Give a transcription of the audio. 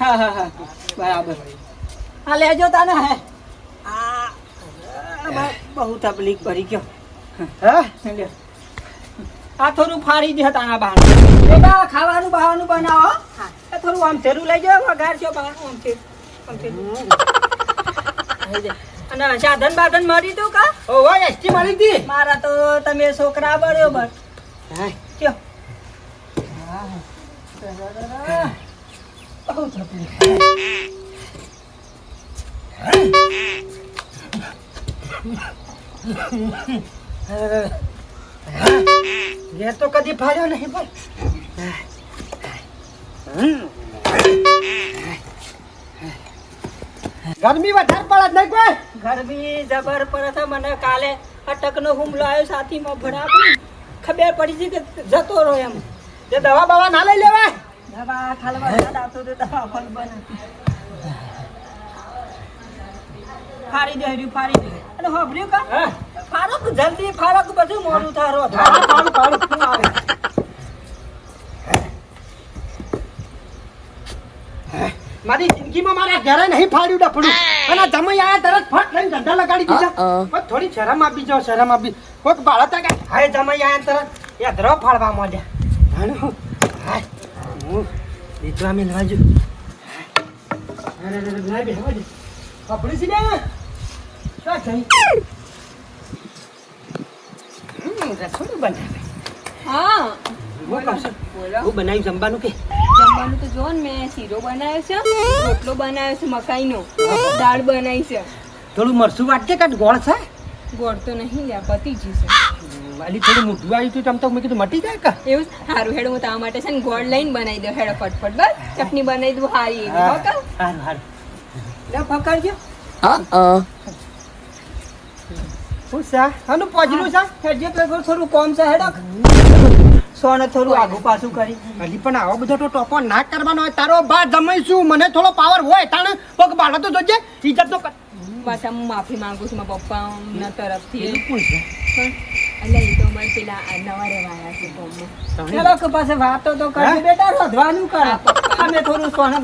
હા હા હા બરાબર હા લેજો તાને હે બહુ તકલીફ પડી ગયો હા લ્યો આ થોડું ફાડી દે તાના બહાર બેટા ખાવાનું બહારનું બનાવો હા થોડું આમ જરૂર લઈ જાઓ વઘાર છો બહાર આમ છે અને સાધન બાધન મળી તું કા ઓ એસટી મળી હતી મારા તો તમે છોકરા બરોબર હા કયો બહુ તકલીફ ગેસ તો કદી ફાડ્યો નહીં પણ ગરમી વધારે પડે નહીં કોઈ ગરમી જબર પડે છે મને કાલે અટકનો હુમલો આવ્યો સાથીમાં ભરાપડી ખબર પડી છે કે જતો રહ્યો એમ જે દવા બવા ના લઈ લેવાય દવા ખાલવા આવતો તો દવા ફળ બને ફાડી દે અને હોભર્યું કા ફાડો જલ્દી ફાડો બધું મોડું થારો ફાડું આવે મારી જિંદગીમાં મારા ઘરે નહીં ફાડ્યું ડફડું અને તમે આયા તરત ફટ લઈને ધંધા લગાડી દીધા પણ થોડી શરમ આપી જાઓ શરમ આપી કોઈક બાળતા કે હાય તમે આયા તરત યાદરો ફાડવા માંડ્યા હાલો હાય હું દીકરા મેં લાવજો અરે લાઈ બે હવે કપડી સી દે શું થઈ રસોડું બનાવે હા બોલો હું બનાવ્યું જમવાનું કે જમવાનું તો જો ને મેં શીરો બનાવ્યો છે રોટલો બનાવ્યો છે મકાઈનો દાળ બનાવી છે થોડું મરસું વાટકે કાંઈ ગોળ છે ગોળ તો નહીં લ્યા પતીજી છે વાલી થોડું મોટું આવ્યું હતું તમ તો મેં કીધું મટી જાય કા એવું સારું હેડો હું તારા માટે છે ને ગોળ લઈને બનાવી દઉં હેડો ફટફટ બસ ચટણી બનાવી દઉં સારી એવી હો કા હારું લે પકડજો શું છે આનું પોજનું છે હેડજે તો થોડું કોમ છે હેડો સોને થોડું આગું પાછું કરી હજી પણ આવો બધો તો ટોપો ના કરવાનો હોય તારો બા જમાઈશું મને થોડો પાવર હોય તાણે પગ બાળો તો જોજે ઇજ્જત તો બસ હું માફી માંગુ છું મારા પપ્પાના તરફથી કોણ છે એટલે એ તો અમારે પેલા નવા રહેવાયા છે ગામમાં ચલો કે પાસે વાતો તો કરજો બેટા રોધવાનું કર અમે થોડું સોને